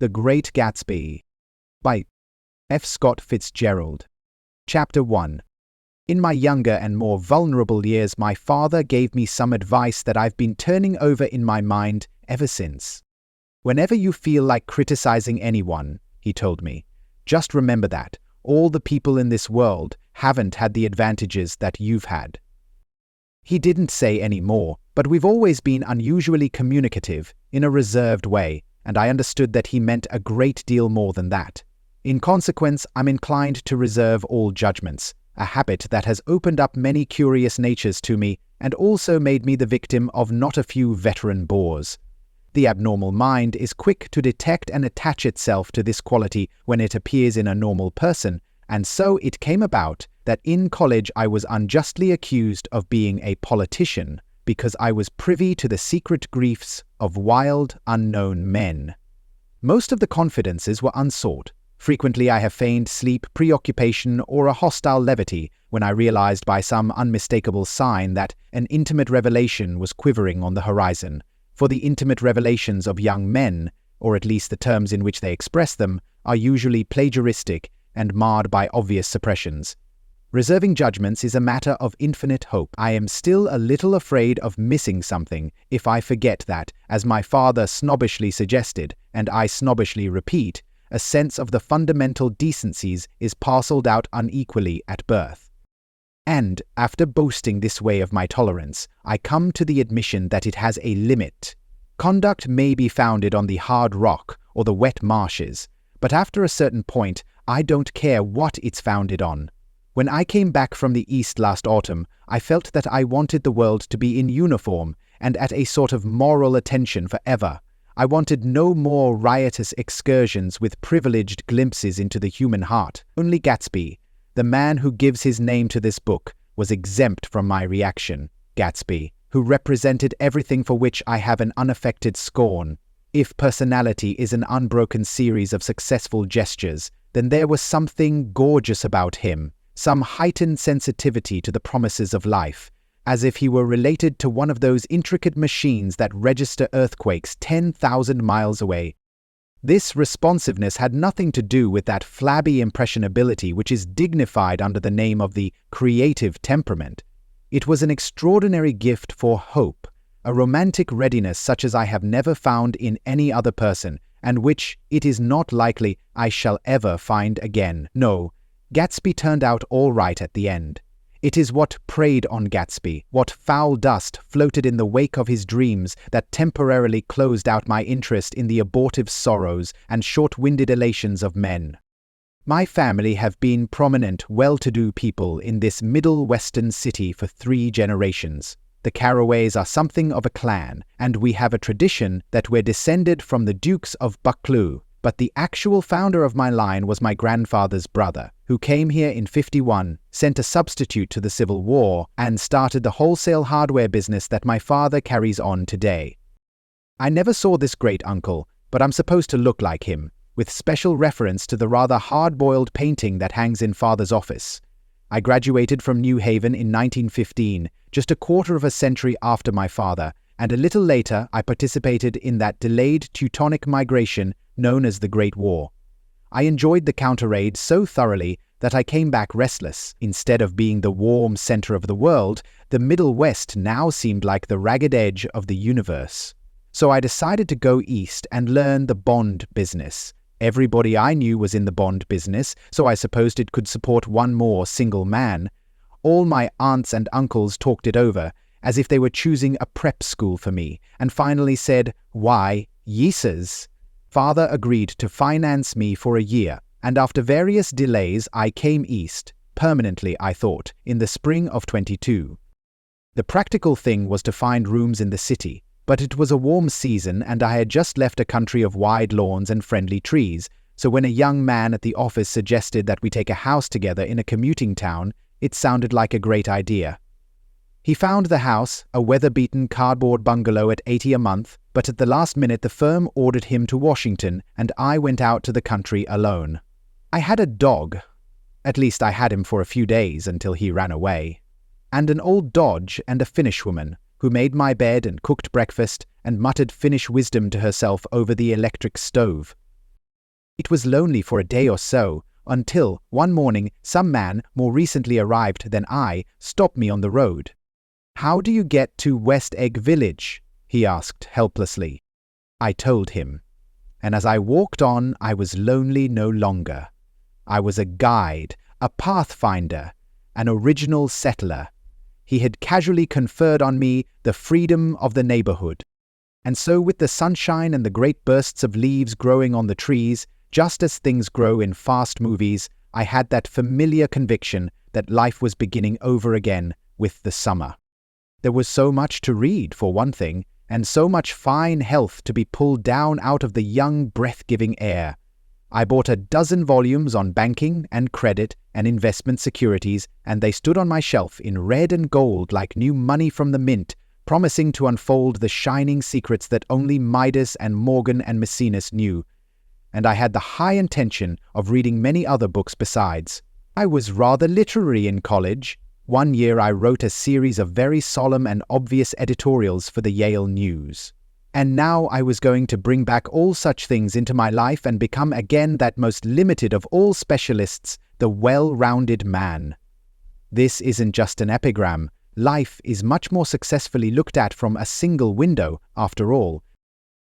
The Great Gatsby by F. Scott Fitzgerald. Chapter 1. In my younger and more vulnerable years, my father gave me some advice that I've been turning over in my mind ever since. Whenever you feel like criticizing anyone, he told me, just remember that all the people in this world haven't had the advantages that you've had. He didn't say any more, but we've always been unusually communicative in a reserved way, and I understood that he meant a great deal more than that. In consequence, I'm inclined to reserve all judgments, a habit that has opened up many curious natures to me and also made me the victim of not a few veteran bores. The abnormal mind is quick to detect and attach itself to this quality when it appears in a normal person, and so it came about that in college I was unjustly accused of being a politician because I was privy to the secret griefs of wild, unknown men. Most of the confidences were unsought. Frequently I have feigned sleep, preoccupation, or a hostile levity when I realized by some unmistakable sign that an intimate revelation was quivering on the horizon. For the intimate revelations of young men, or at least the terms in which they express them, are usually plagiaristic and marred by obvious suppressions. Reserving judgments is a matter of infinite hope. I am still a little afraid of missing something if I forget that, as my father snobbishly suggested, and I snobbishly repeat, a sense of the fundamental decencies is parceled out unequally at birth. And, after boasting this way of my tolerance, I come to the admission that it has a limit. Conduct may be founded on the hard rock or the wet marshes, but after a certain point, I don't care what it's founded on. When I came back from the East last autumn, I felt that I wanted the world to be in uniform and at a sort of moral attention forever. I wanted no more riotous excursions with privileged glimpses into the human heart. Only Gatsby, the man who gives his name to this book, was exempt from my reaction. Gatsby, who represented everything for which I have an unaffected scorn. If personality is an unbroken series of successful gestures, then there was something gorgeous about him, some heightened sensitivity to the promises of life, as if he were related to one of those intricate machines that register earthquakes 10,000 miles away. This responsiveness had nothing to do with that flabby impressionability which is dignified under the name of the creative temperament. It was an extraordinary gift for hope, a romantic readiness such as I have never found in any other person, and which it is not likely I shall ever find again. No, Gatsby turned out all right at the end. It is what preyed on Gatsby, what foul dust floated in the wake of his dreams that temporarily closed out my interest in the abortive sorrows and short-winded elations of men. My family have been prominent, well-to-do people in this middle western city for 3 generations. The Carraways are something of a clan, and we have a tradition that we're descended from the Dukes of Buccleuch. But the actual founder of my line was my grandfather's brother, who came here in '51, sent a substitute to the Civil War, and started the wholesale hardware business that my father carries on today. I never saw this great uncle, but I'm supposed to look like him, with special reference to the rather hard-boiled painting that hangs in father's office. I graduated from New Haven in 1915, just a quarter of a century after my father, and a little later I participated in that delayed Teutonic migration known as the Great War. I enjoyed the counter-raid so thoroughly that I came back restless. Instead of being the warm center of the world, the Middle West now seemed like the ragged edge of the universe. So I decided to go east and learn the bond business. Everybody I knew was in the bond business, so I supposed it could support one more single man. All my aunts and uncles talked it over, as if they were choosing a prep school for me, and finally said, "Why, yeses." Father agreed to finance me for a year, and after various delays I came east, permanently I thought, in the spring of '22. The practical thing was to find rooms in the city, but it was a warm season and I had just left a country of wide lawns and friendly trees, so when a young man at the office suggested that we take a house together in a commuting town, it sounded like a great idea. He found the house, a weather-beaten cardboard bungalow at $80 a month, but at the last minute the firm ordered him to Washington, and I went out to the country alone. I had a dog. At least I had him for a few days until he ran away. And an old Dodge and a Finnish woman, who made my bed and cooked breakfast and muttered Finnish wisdom to herself over the electric stove. It was lonely for a day or so, until, one morning, some man, more recently arrived than I, stopped me on the road. "How do you get to West Egg Village?" he asked helplessly. I told him. And as I walked on, I was lonely no longer. I was a guide, a pathfinder, an original settler. He had casually conferred on me the freedom of the neighborhood. And so, with the sunshine and the great bursts of leaves growing on the trees, just as things grow in fast movies, I had that familiar conviction that life was beginning over again with the summer. There was so much to read, for one thing, and so much fine health to be pulled down out of the young, breath-giving air. I bought a dozen volumes on banking and credit and investment securities, and they stood on my shelf in red and gold like new money from the mint, promising to unfold the shining secrets that only Midas and Morgan and Maecenas knew. And I had the high intention of reading many other books besides. I was rather literary in college. One year I wrote a series of very solemn and obvious editorials for the Yale News. And now I was going to bring back all such things into my life and become again that most limited of all specialists, the well-rounded man. This isn't just an epigram. Life is much more successfully looked at from a single window, after all.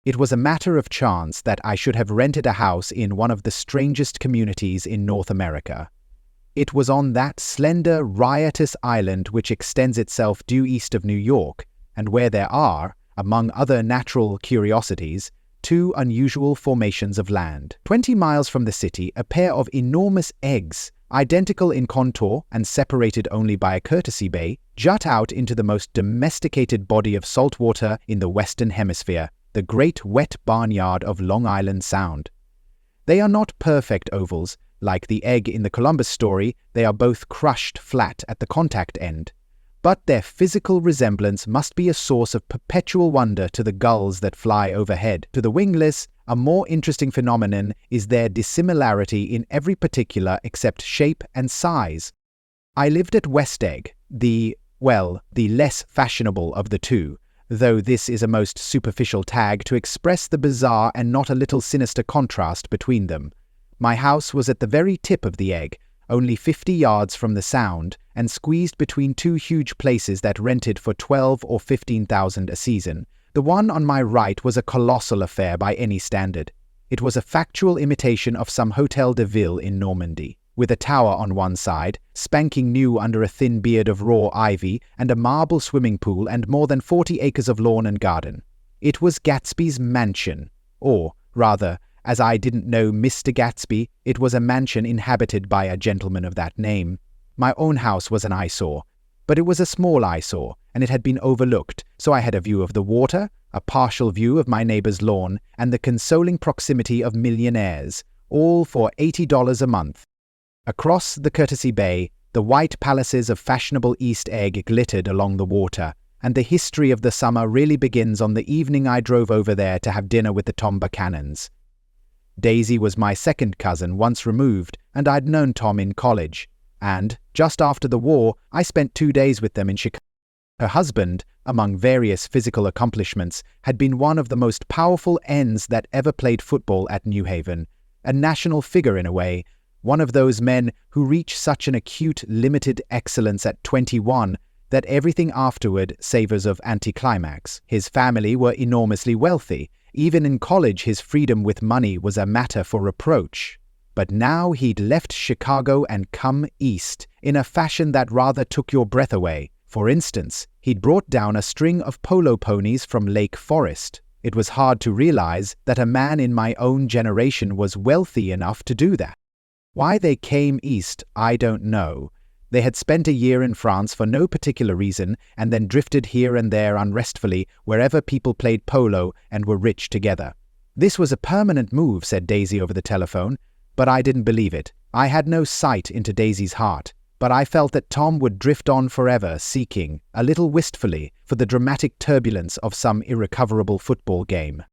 It was a matter of chance that I should have rented a house in one of the strangest communities in North America. It was on that slender, riotous island which extends itself due east of New York, and where there are, among other natural curiosities, two unusual formations of land. 20 miles from the city, a pair of enormous eggs, identical in contour and separated only by a courtesy bay, jut out into the most domesticated body of salt water in the Western Hemisphere, the great wet barnyard of Long Island Sound. They are not perfect ovals. Like the egg in the Columbus story, they are both crushed flat at the contact end. But their physical resemblance must be a source of perpetual wonder to the gulls that fly overhead. To the wingless, a more interesting phenomenon is their dissimilarity in every particular except shape and size. I lived at West Egg, the less fashionable of the two, though this is a most superficial tag to express the bizarre and not a little sinister contrast between them. My house was at the very tip of the egg, only 50 yards from the Sound, and squeezed between two huge places that rented for $12,000 or $15,000 a season. The one on my right was a colossal affair by any standard. It was a factual imitation of some Hôtel de Ville in Normandy, with a tower on one side, spanking new under a thin beard of raw ivy, and a marble swimming pool and more than 40 acres of lawn and garden. It was Gatsby's mansion, or, rather, as I didn't know Mr. Gatsby, it was a mansion inhabited by a gentleman of that name. My own house was an eyesore, but it was a small eyesore, and it had been overlooked, so I had a view of the water, a partial view of my neighbor's lawn, and the consoling proximity of millionaires, all for $80 a month. Across the Courtesy Bay, the white palaces of fashionable East Egg glittered along the water, and the history of the summer really begins on the evening I drove over there to have dinner with the Tom Buchanans. Daisy was my second cousin, once removed, and I'd known Tom in college, and, just after the war, I spent 2 days with them in Chicago. Her husband, among various physical accomplishments, had been one of the most powerful ends that ever played football at New Haven, a national figure in a way, one of those men who reach such an acute, limited excellence at 21 that everything afterward savors of anticlimax. His family were enormously wealthy. Even in college, his freedom with money was a matter for reproach. But now he'd left Chicago and come east, in a fashion that rather took your breath away. For instance, he'd brought down a string of polo ponies from Lake Forest. It was hard to realize that a man in my own generation was wealthy enough to do that. Why they came east, I don't know. They had spent a year in France for no particular reason and then drifted here and there unrestfully wherever people played polo and were rich together. This was a permanent move, said Daisy over the telephone, but I didn't believe it. I had no sight into Daisy's heart, but I felt that Tom would drift on forever, seeking, a little wistfully, for the dramatic turbulence of some irrecoverable football game.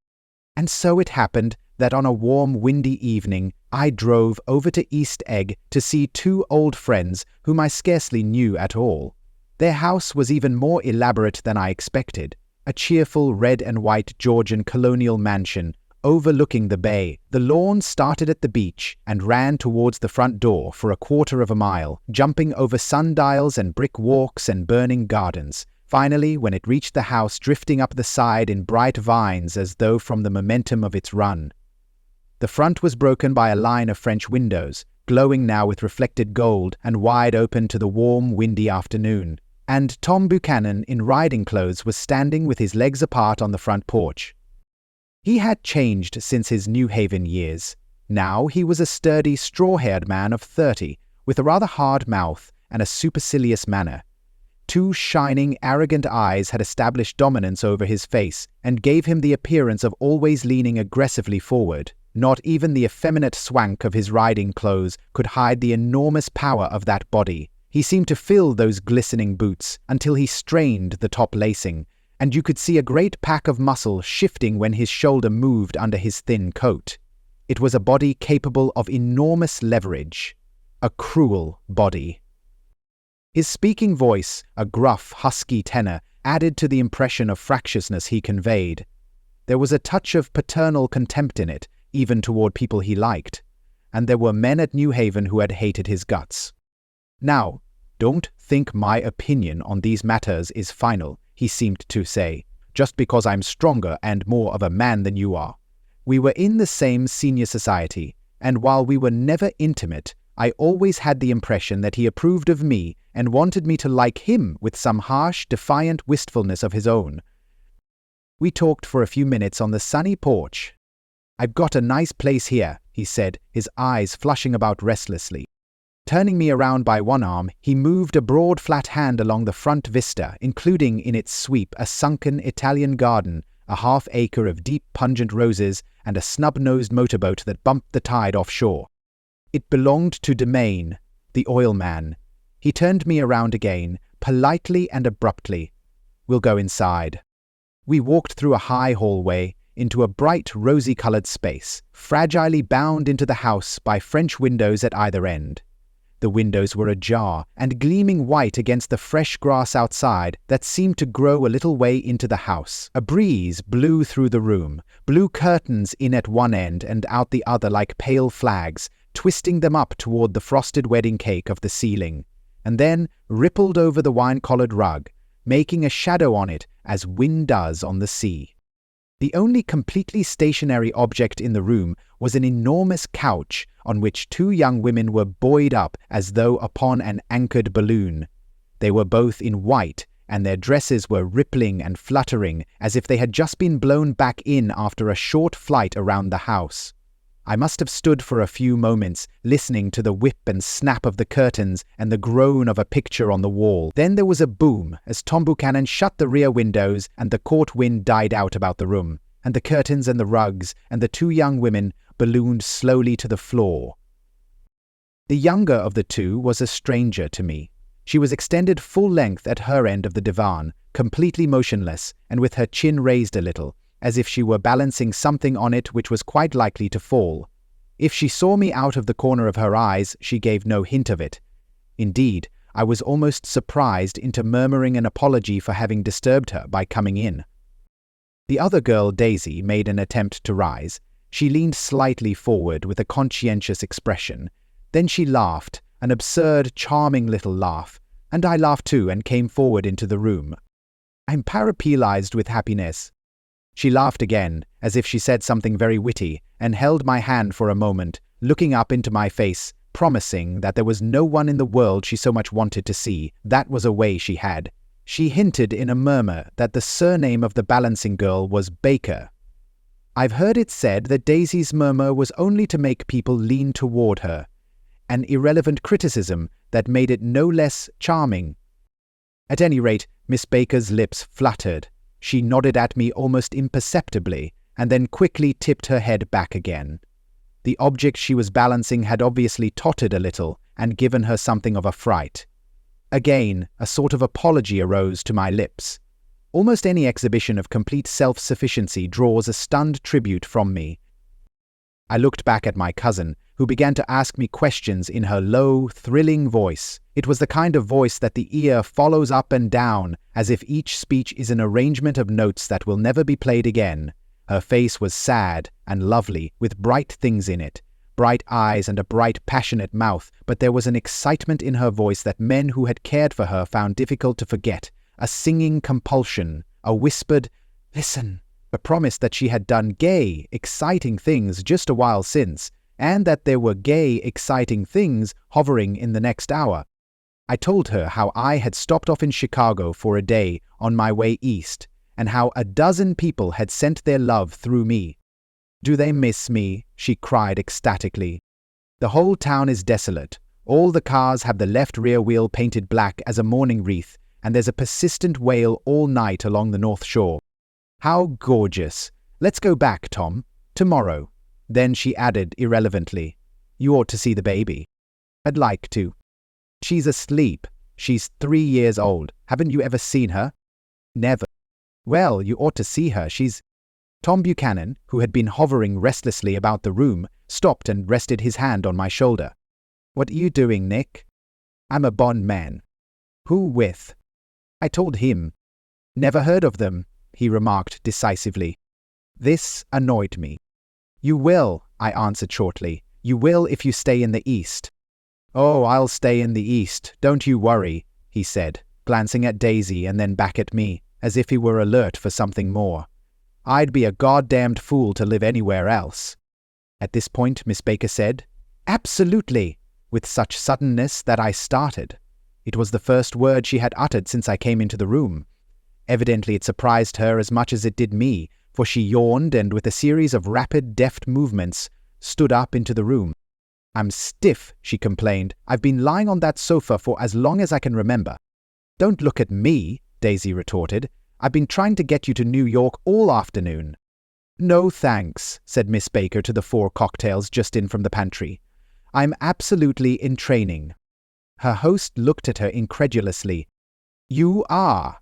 And so it happened that on a warm, windy evening, I drove over to East Egg to see two old friends whom I scarcely knew at all. Their house was even more elaborate than I expected, a cheerful red and white Georgian colonial mansion, overlooking the bay. The lawn started at the beach and ran towards the front door for a quarter of a mile, jumping over sundials and brick walks and burning gardens. Finally, when it reached the house, drifting up the side in bright vines as though from the momentum of its run. The front was broken by a line of French windows, glowing now with reflected gold and wide open to the warm, windy afternoon. And Tom Buchanan, in riding clothes, was standing with his legs apart on the front porch. He had changed since his New Haven years. Now he was a sturdy, straw-haired man of 30, with a rather hard mouth and a supercilious manner. Two shining, arrogant eyes had established dominance over his face and gave him the appearance of always leaning aggressively forward. Not even the effeminate swank of his riding clothes could hide the enormous power of that body. He seemed to fill those glistening boots until he strained the top lacing, and you could see a great pack of muscle shifting when his shoulder moved under his thin coat. It was a body capable of enormous leverage. A cruel body. His speaking voice, a gruff, husky tenor, added to the impression of fractiousness he conveyed. There was a touch of paternal contempt in it, even toward people he liked, and there were men at New Haven who had hated his guts. "Now, don't think my opinion on these matters is final," he seemed to say, "just because I'm stronger and more of a man than you are." We were in the same senior society, and while we were never intimate, I always had the impression that he approved of me and wanted me to like him with some harsh, defiant wistfulness of his own. We talked for a few minutes on the sunny porch. "I've got a nice place here," he said, his eyes flushing about restlessly. Turning me around by one arm, he moved a broad flat hand along the front vista, including in its sweep a sunken Italian garden, a half-acre of deep pungent roses, and a snub-nosed motorboat that bumped the tide offshore. It belonged to Domain, the oil man. He turned me around again, politely and abruptly. "We'll go inside." We walked through a high hallway, into a bright, rosy-colored space, fragilely bound into the house by French windows at either end. The windows were ajar and gleaming white against the fresh grass outside that seemed to grow a little way into the house. A breeze blew through the room, blew curtains in at one end and out the other like pale flags, twisting them up toward the frosted wedding cake of the ceiling, and then rippled over the wine-collared rug, making a shadow on it as wind does on the sea. The only completely stationary object in the room was an enormous couch on which two young women were buoyed up as though upon an anchored balloon. They were both in white, and their dresses were rippling and fluttering as if they had just been blown back in after a short flight around the house. I must have stood for a few moments, listening to the whip and snap of the curtains and the groan of a picture on the wall. Then there was a boom as Tom Buchanan shut the rear windows and the court wind died out about the room, and the curtains and the rugs and the two young women ballooned slowly to the floor. The younger of the two was a stranger to me. She was extended full length at her end of the divan, completely motionless and with her chin raised a little, as if she were balancing something on it which was quite likely to fall. If she saw me out of the corner of her eyes, she gave no hint of it. Indeed, I was almost surprised into murmuring an apology for having disturbed her by coming in. The other girl, Daisy, made an attempt to rise. She leaned slightly forward with a conscientious expression. Then she laughed, an absurd, charming little laugh, and I laughed too and came forward into the room. "I'm paraplegised with happiness." She laughed again, as if she said something very witty, and held my hand for a moment, looking up into my face, promising that there was no one in the world she so much wanted to see. That was a way she had. She hinted in a murmur that the surname of the balancing girl was Baker. I've heard it said that Daisy's murmur was only to make people lean toward her, an irrelevant criticism that made it no less charming. At any rate, Miss Baker's lips fluttered. She nodded at me almost imperceptibly, and then quickly tipped her head back again. The object she was balancing had obviously tottered a little and given her something of a fright. Again, a sort of apology arose to my lips. Almost any exhibition of complete self-sufficiency draws a stunned tribute from me. I looked back at my cousin, who began to ask me questions in her low, thrilling voice. It was the kind of voice that the ear follows up and down, as if each speech is an arrangement of notes that will never be played again. Her face was sad and lovely, with bright things in it, bright eyes and a bright, passionate mouth, but there was an excitement in her voice that men who had cared for her found difficult to forget, a singing compulsion, a whispered, "Listen," a promise that she had done gay, exciting things just a while since, and that there were gay, exciting things hovering in the next hour. I told her how I had stopped off in Chicago for a day on my way east, and how a dozen people had sent their love through me. "Do they miss me?" she cried ecstatically. "The whole town is desolate. All the cars have the left rear wheel painted black as a mourning wreath, and there's a persistent wail all night along the North Shore. How gorgeous! Let's go back, Tom. Tomorrow." Then she added irrelevantly, "You ought to see the baby." "I'd like to." "She's asleep. She's 3 years old. Haven't you ever seen her?" "Never." "Well, you ought to see her. She's—" Tom Buchanan, who had been hovering restlessly about the room, stopped and rested his hand on my shoulder. "What are you doing, Nick?" "I'm a bond man." "Who with?" I told him. "Never heard of them," he remarked decisively. This annoyed me. "You will," I answered shortly. "You will if you stay in the East." "Oh, I'll stay in the East, don't you worry," he said, glancing at Daisy and then back at me, as if he were alert for something more. "I'd be a goddamned fool to live anywhere else." At this point, Miss Baker said, "Absolutely," with such suddenness that I started. It was the first word she had uttered since I came into the room. Evidently it surprised her as much as it did me, for she yawned and, with a series of rapid, deft movements, stood up into the room. "I'm stiff," she complained. "I've been lying on that sofa for as long as I can remember." "Don't look at me," Daisy retorted. "I've been trying to get you to New York all afternoon." "No thanks," said Miss Baker to the 4 cocktails just in from the pantry. "I'm absolutely in training." Her host looked at her incredulously. "You are?"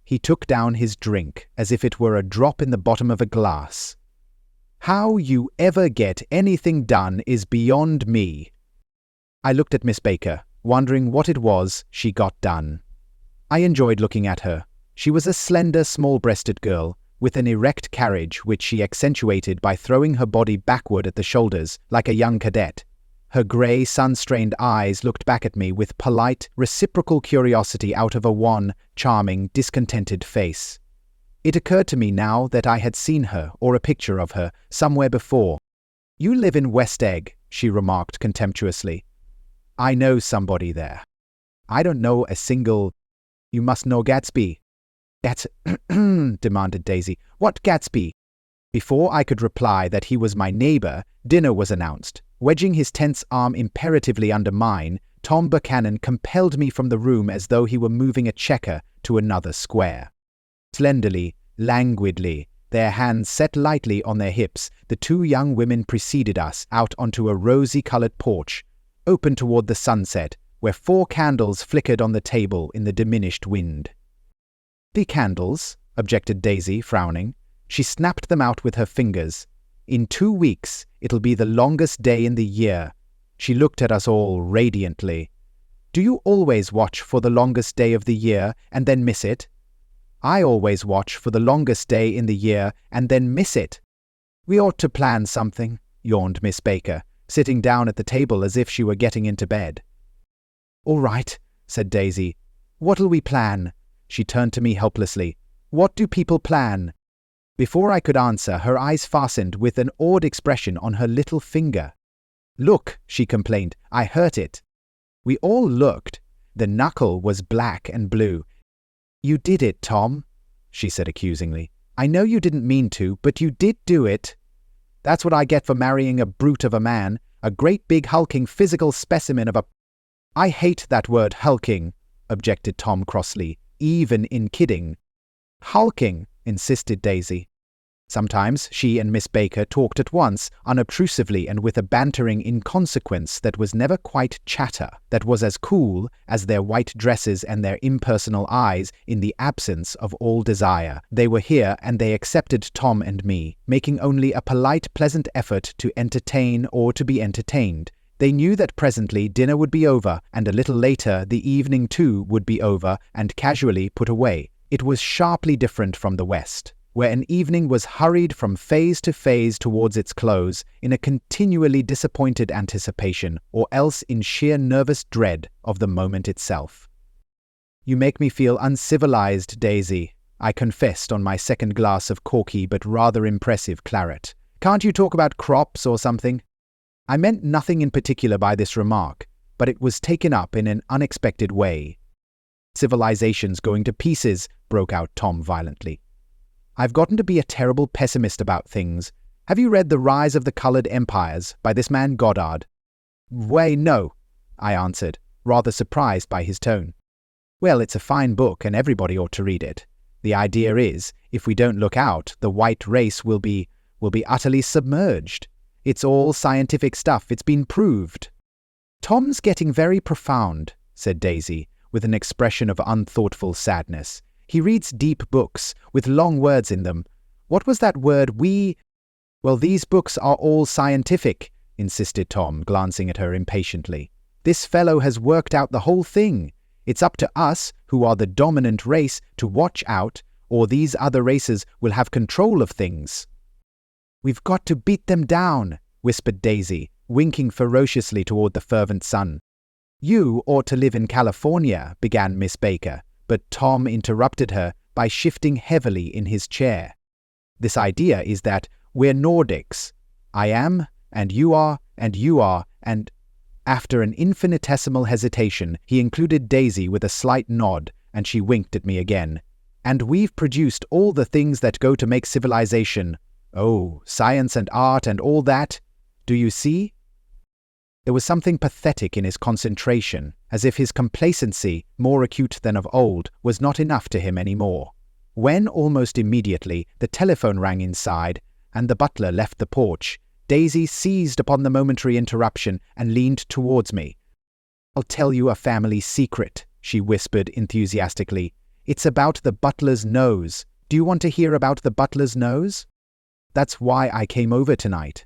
He took down his drink as if it were a drop in the bottom of a glass. "How you ever get anything done is beyond me." I looked at Miss Baker, wondering what it was she got done. I enjoyed looking at her. She was a slender, small-breasted girl, with an erect carriage which she accentuated by throwing her body backward at the shoulders, like a young cadet. Her grey, sun-strained eyes looked back at me with polite, reciprocal curiosity out of a wan, charming, discontented face. It occurred to me now that I had seen her, or a picture of her, somewhere before. "You live in West Egg," she remarked contemptuously. "I know somebody there." "I don't know a single—" "You must know Gatsby." demanded Daisy. "What Gatsby?" Before I could reply that he was my neighbor, dinner was announced. Wedging his tense arm imperatively under mine, Tom Buchanan compelled me from the room as though he were moving a checker to another square. Slenderly, languidly, their hands set lightly on their hips, the 2 young women preceded us out onto a rosy-colored porch, open toward the sunset, where 4 candles flickered on the table in the diminished wind. "The candles?" objected Daisy, frowning. She snapped them out with her fingers. "In 2 weeks, it'll be the longest day in the year." She looked at us all radiantly. "Do you always watch for the longest day of the year and then miss it?" "I always watch for the longest day in the year and then miss it." "We ought to plan something," yawned Miss Baker, sitting down at the table as if she were getting into bed. "All right," said Daisy. "What'll we plan?" She turned to me helplessly. "What do people plan?" Before I could answer, her eyes fastened with an awed expression on her little finger. "Look," she complained, "I hurt it." We all looked. The knuckle was black and blue. "You did it, Tom," she said accusingly. "I know you didn't mean to, but you did do it." "That's what I get for marrying a brute of a man, a great big hulking physical specimen of a—" "I hate that word hulking," objected Tom crossly, "even in kidding." "Hulking," insisted Daisy. Sometimes she and Miss Baker talked at once, unobtrusively and with a bantering inconsequence that was never quite chatter, that was as cool as their white dresses and their impersonal eyes in the absence of all desire. They were here and they accepted Tom and me, making only a polite, pleasant effort to entertain or to be entertained. They knew that presently dinner would be over, and a little later the evening too would be over and casually put away. It was sharply different from the West. where an evening was hurried from phase to phase towards its close in a continually disappointed anticipation, or else in sheer nervous dread of the moment itself. "You make me feel uncivilized, Daisy," I confessed on my second glass of corky but rather impressive claret. "Can't you talk about crops or something?" I meant nothing in particular by this remark, but it was taken up in an unexpected way. "Civilization's going to pieces," broke out Tom violently. "I've gotten to be a terrible pessimist about things. Have you read The Rise of the Colored Empires by this man Goddard?" "Why, no," I answered, rather surprised by his tone. "Well, it's a fine book and everybody ought to read it. The idea is, if we don't look out, the white race will be utterly submerged. It's all scientific stuff, it's been proved." "Tom's getting very profound," said Daisy, with an expression of unthoughtful sadness. "He reads deep books, with long words in them. What was that word, "Well, these books are all scientific," insisted Tom, glancing at her impatiently. "This fellow has worked out the whole thing. It's up to us, who are the dominant race, to watch out, or these other races will have control of things." "We've got to beat them down," whispered Daisy, winking ferociously toward the fervent sun. "You ought to live in California," began Miss Baker, but Tom interrupted her by shifting heavily in his chair. "This idea is that we're Nordics. I am, and you are, and—" After an infinitesimal hesitation, he included Daisy with a slight nod, and she winked at me again. "And we've produced all the things that go to make civilization. Oh, science and art and all that. Do you see?" There was something pathetic in his concentration, as if his complacency, more acute than of old, was not enough to him any more. When, almost immediately, the telephone rang inside, and the butler left the porch, Daisy seized upon the momentary interruption and leaned towards me. "I'll tell you a family secret," she whispered enthusiastically. "It's about the butler's nose. Do you want to hear about the butler's nose? That's why I came over tonight."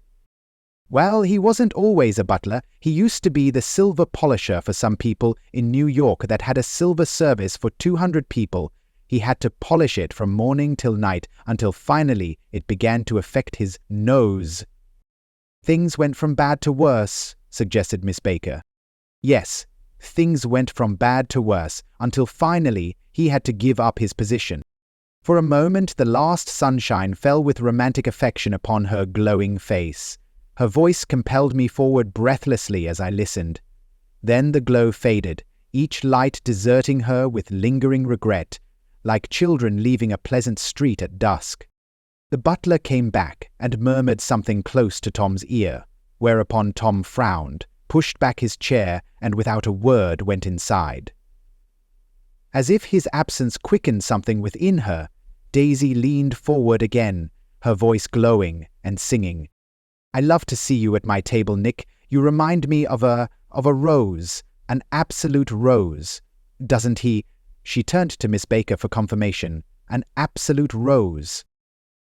"Well, he wasn't always a butler. He used to be the silver polisher for some people in New York that had a silver service for 200 people. He had to polish it from morning till night until finally it began to affect his nose." "Things went from bad to worse," suggested Miss Baker. "Yes, things went from bad to worse until finally he had to give up his position." For a moment the last sunshine fell with romantic affection upon her glowing face. Her voice compelled me forward breathlessly as I listened. Then the glow faded, each light deserting her with lingering regret, like children leaving a pleasant street at dusk. The butler came back and murmured something close to Tom's ear, whereupon Tom frowned, pushed back his chair, and without a word went inside. As if his absence quickened something within her, Daisy leaned forward again, her voice glowing and singing. "I love to see you at my table, Nick. You remind me of a rose, an absolute rose. Doesn't he?" She turned to Miss Baker for confirmation. "An absolute rose."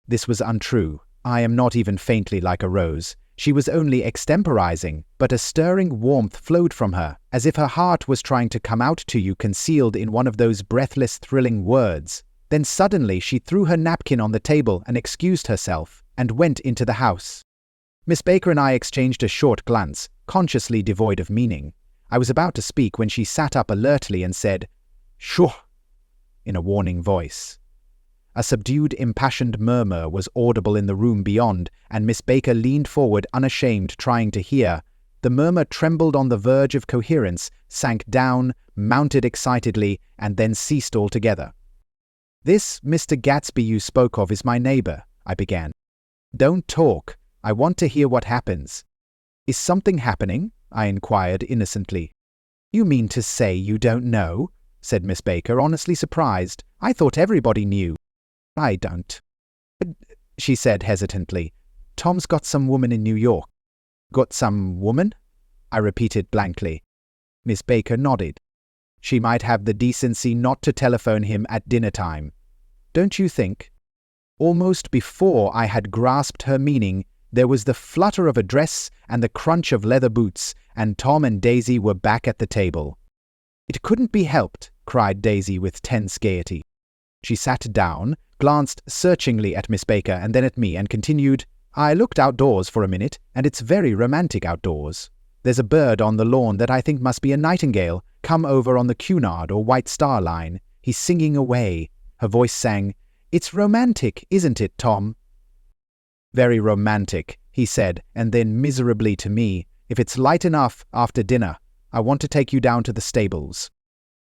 This was untrue. I am not even faintly like a rose. She was only extemporizing, but a stirring warmth flowed from her, as if her heart was trying to come out to you concealed in one of those breathless, thrilling words. Then suddenly she threw her napkin on the table and excused herself, and went into the house. Miss Baker and I exchanged a short glance, consciously devoid of meaning. I was about to speak when she sat up alertly and said, "Shoo!" in a warning voice. A subdued, impassioned murmur was audible in the room beyond, and Miss Baker leaned forward unashamed, trying to hear. The murmur trembled on the verge of coherence, sank down, mounted excitedly, and then ceased altogether. "This Mr. Gatsby you spoke of is my neighbor," I began. "Don't talk. I want to hear what happens." "Is something happening?" I inquired innocently. "You mean to say you don't know?" said Miss Baker, honestly surprised. "I thought everybody knew." "I don't," she said hesitantly. "Tom's got some woman in New York." "Got some woman?" I repeated blankly. Miss Baker nodded. "She might have the decency not to telephone him at dinner time. Don't you think?" Almost before I had grasped her meaning, there was the flutter of a dress and the crunch of leather boots, and Tom and Daisy were back at the table. "It couldn't be helped," cried Daisy with tense gaiety. She sat down, glanced searchingly at Miss Baker and then at me, and continued, "I looked outdoors for a minute, and it's very romantic outdoors. There's a bird on the lawn that I think must be a nightingale, come over on the Cunard or White Star Line. He's singing away." Her voice sang, "It's romantic, isn't it, Tom?" "Very romantic," he said, and then miserably to me, "If it's light enough after dinner, I want to take you down to the stables."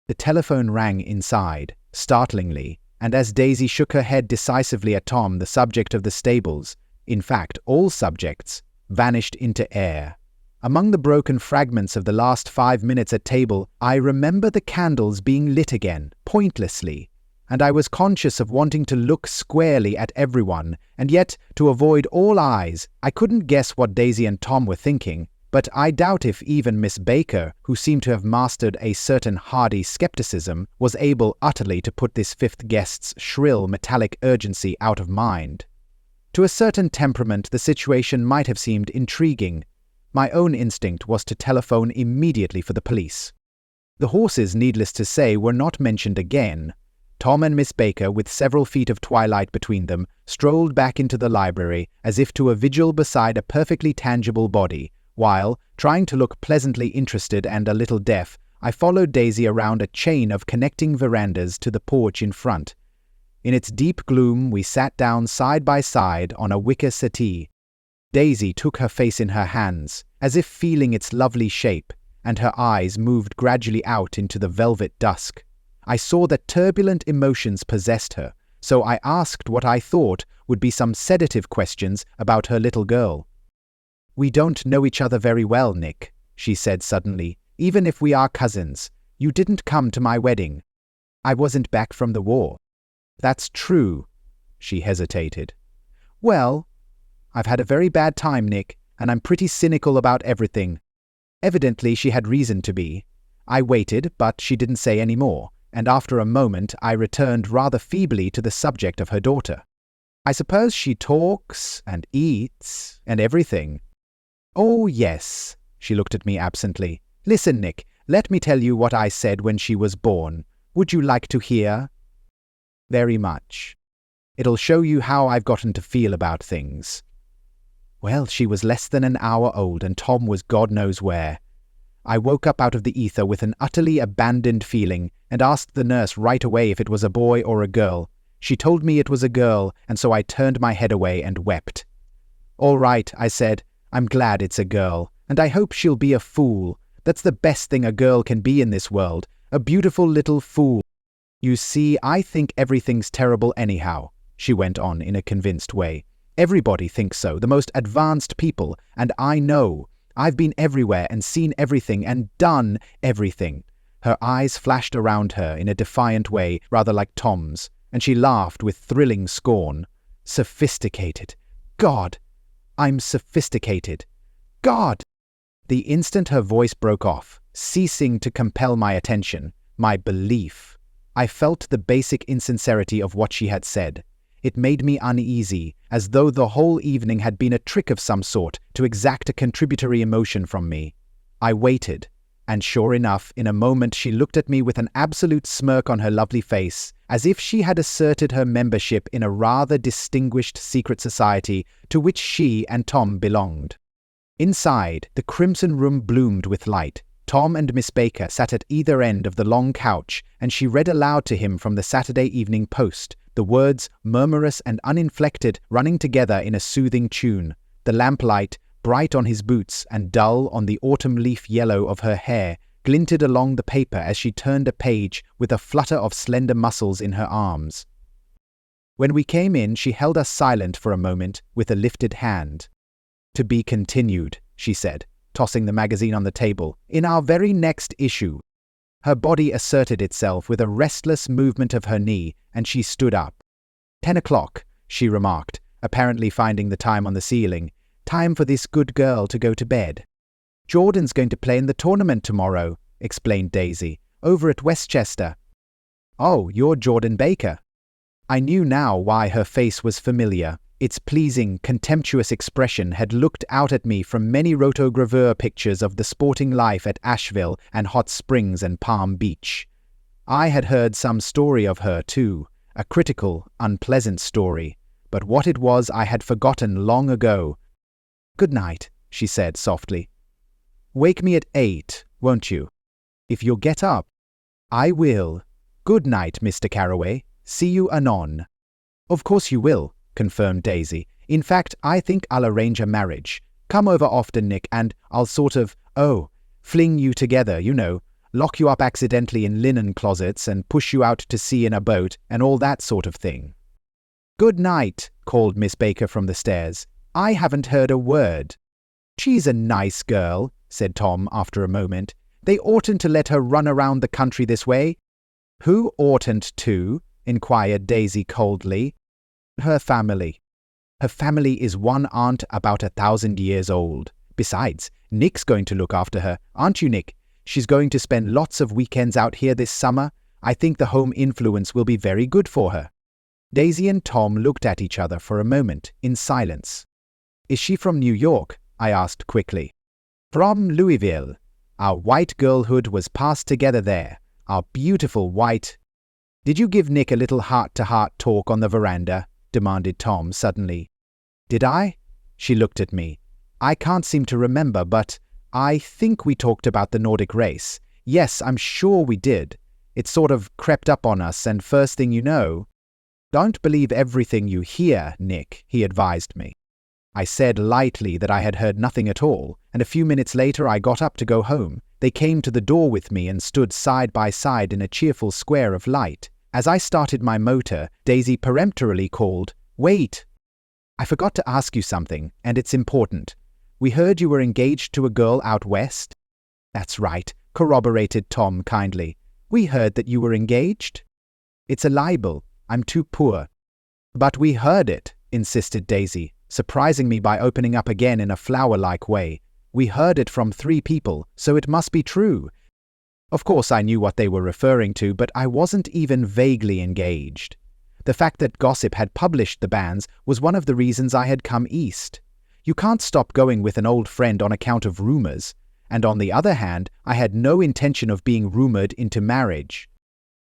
The telephone rang inside, startlingly, and as Daisy shook her head decisively at Tom, the subject of the stables, in fact all subjects, vanished into air. Among the broken fragments of the last 5 minutes at table, I remember the candles being lit again, pointlessly, and I was conscious of wanting to look squarely at everyone, and yet, to avoid all eyes, I couldn't guess what Daisy and Tom were thinking, but I doubt if even Miss Baker, who seemed to have mastered a certain hardy skepticism, was able utterly to put this fifth guest's shrill metallic urgency out of mind. To a certain temperament, the situation might have seemed intriguing. My own instinct was to telephone immediately for the police. The horses, needless to say, were not mentioned again. Tom and Miss Baker, with several feet of twilight between them, strolled back into the library as if to a vigil beside a perfectly tangible body, while, trying to look pleasantly interested and a little deaf, I followed Daisy around a chain of connecting verandas to the porch in front. In its deep gloom, we sat down side by side on a wicker settee. Daisy took her face in her hands, as if feeling its lovely shape, and her eyes moved gradually out into the velvet dusk. I saw that turbulent emotions possessed her, so I asked what I thought would be some sedative questions about her little girl. "We don't know each other very well, Nick," she said suddenly. "Even if we are cousins, you didn't come to my wedding. I wasn't back from the war." "That's true." She hesitated. "Well, I've had a very bad time, Nick, and I'm pretty cynical about everything." Evidently she had reason to be. I waited, but she didn't say any more, and after a moment I returned rather feebly to the subject of her daughter. "I suppose she talks and eats and everything." "Oh, yes." She looked at me absently. "Listen, Nick, let me tell you what I said when she was born. Would you like to hear?" "Very much. It'll show you how I've gotten to feel about things." Well, she was less than an hour old, and Tom was God knows where. I woke up out of the ether with an utterly abandoned feeling, and asked the nurse right away if it was a boy or a girl. She told me it was a girl, and so I turned my head away and wept. "All right," I said, "I'm glad it's a girl, and I hope she'll be a fool. That's the best thing a girl can be in this world, a beautiful little fool. You see, I think everything's terrible anyhow," she went on in a convinced way. "Everybody thinks so, the most advanced people, and I know. I've been everywhere and seen everything and done everything." Her eyes flashed around her in a defiant way, rather like Tom's, and she laughed with thrilling scorn. "Sophisticated. God! I'm sophisticated. God!" The instant her voice broke off, ceasing to compel my attention, my belief, I felt the basic insincerity of what she had said. It made me uneasy, as though the whole evening had been a trick of some sort to exact a contributory emotion from me. I waited, and sure enough, in a moment she looked at me with an absolute smirk on her lovely face, as if she had asserted her membership in a rather distinguished secret society to which she and Tom belonged. Inside, the crimson room bloomed with light. Tom and Miss Baker sat at either end of the long couch, and she read aloud to him from the Saturday Evening Post, the words, murmurous and uninflected, running together in a soothing tune. The lamplight, bright on his boots and dull on the autumn leaf yellow of her hair, glinted along the paper as she turned a page with a flutter of slender muscles in her arms. When we came in, she held us silent for a moment with a lifted hand. "To be continued," she said, tossing the magazine on the table, "in our very next issue." Her body asserted itself with a restless movement of her knee, and she stood up. 10 o'clock, she remarked, apparently finding the time on the ceiling. "Time for this good girl to go to bed." "Jordan's going to play in the tournament tomorrow," explained Daisy, "over at Westchester." "Oh, you're Jordan Baker." I knew now why her face was familiar. Its pleasing, contemptuous expression had looked out at me from many rotogravure pictures of the sporting life at Asheville and Hot Springs and Palm Beach. I had heard some story of her, too, a critical, unpleasant story, but what it was I had forgotten long ago. "Good night," she said softly. "Wake me at 8, won't you? If you'll get up." "I will. Good night, Mr. Carraway. See you anon." "Of course you will," confirmed Daisy. "In fact, I think I'll arrange a marriage. Come over often, Nick, and I'll sort of, fling you together, lock you up accidentally in linen closets and push you out to sea in a boat and all that sort of thing." "Good night," called Miss Baker from the stairs. "I haven't heard a word." "She's a nice girl," said Tom after a moment. "They oughtn't to let her run around the country this way." "Who oughtn't to?" inquired Daisy coldly. "Her family. Her family is one aunt about 1,000 years old. Besides, Nick's going to look after her, aren't you, Nick? She's going to spend lots of weekends out here this summer. I think the home influence will be very good for her." Daisy and Tom looked at each other for a moment, in silence. "Is she from New York?" I asked quickly. "From Louisville. Our white girlhood was passed together there. Our beautiful white—" "Did you give Nick a little heart-to-heart talk on the veranda?" demanded Tom suddenly. "Did I?" She looked at me. "I can't seem to remember, but I think we talked about the Nordic race. Yes, I'm sure we did. It sort of crept up on us, and first thing you know—" "Don't believe everything you hear, Nick," he advised me. I said lightly that I had heard nothing at all, and a few minutes later I got up to go home. They came to the door with me and stood side by side in a cheerful square of light. As I started my motor, Daisy peremptorily called, "Wait! I forgot to ask you something, and it's important. We heard you were engaged to a girl out west?" "That's right," corroborated Tom kindly. "We heard that you were engaged." "It's a libel. I'm too poor." "But we heard it," insisted Daisy, surprising me by opening up again in a flower-like way. "We heard it from 3 people, so it must be true." Of course I knew what they were referring to, but I wasn't even vaguely engaged. The fact that gossip had published the banns was one of the reasons I had come east. You can't stop going with an old friend on account of rumors, and on the other hand, I had no intention of being rumored into marriage.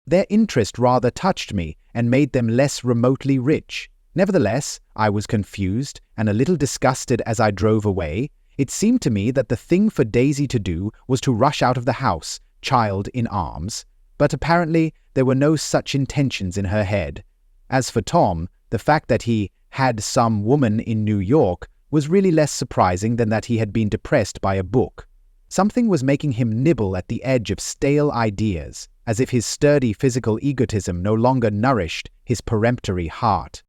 Their interest rather touched me and made them less remotely rich. Nevertheless, I was confused and a little disgusted as I drove away. It seemed to me that the thing for Daisy to do was to rush out of the house, child in arms, but apparently there were no such intentions in her head. As for Tom, the fact that he had some woman in New York was really less surprising than that he had been depressed by a book. Something was making him nibble at the edge of stale ideas, as if his sturdy physical egotism no longer nourished his peremptory heart.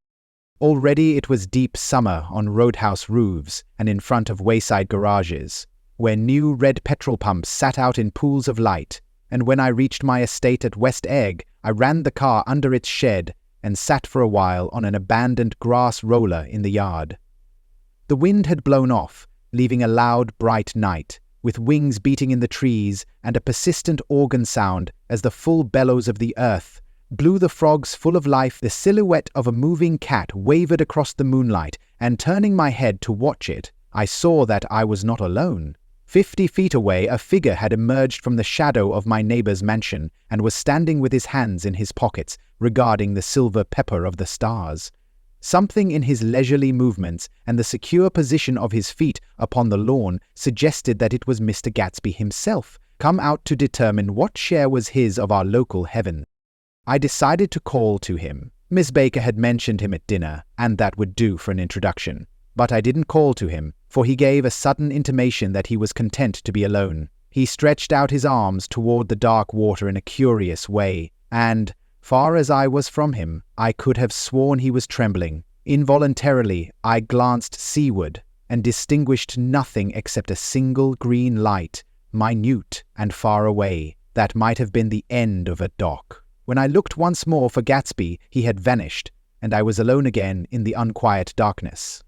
Already it was deep summer on roadhouse roofs and in front of wayside garages, where new red petrol pumps sat out in pools of light, and when I reached my estate at West Egg, I ran the car under its shed and sat for a while on an abandoned grass roller in the yard. The wind had blown off, leaving a loud, bright night, with wings beating in the trees and a persistent organ sound as the full bellows of the earth blew the frogs full of life. The silhouette of a moving cat wavered across the moonlight, and turning my head to watch it, I saw that I was not alone. 50 feet away, a figure had emerged from the shadow of my neighbor's mansion and was standing with his hands in his pockets, regarding the silver pepper of the stars. Something in his leisurely movements and the secure position of his feet upon the lawn suggested that it was Mr. Gatsby himself, come out to determine what share was his of our local heaven. I decided to call to him. Miss Baker had mentioned him at dinner, and that would do for an introduction. But I didn't call to him, for he gave a sudden intimation that he was content to be alone. He stretched out his arms toward the dark water in a curious way, and, far as I was from him, I could have sworn he was trembling. Involuntarily, I glanced seaward and distinguished nothing except a single green light, minute and far away, that might have been the end of a dock. When I looked once more for Gatsby, he had vanished, and I was alone again in the unquiet darkness.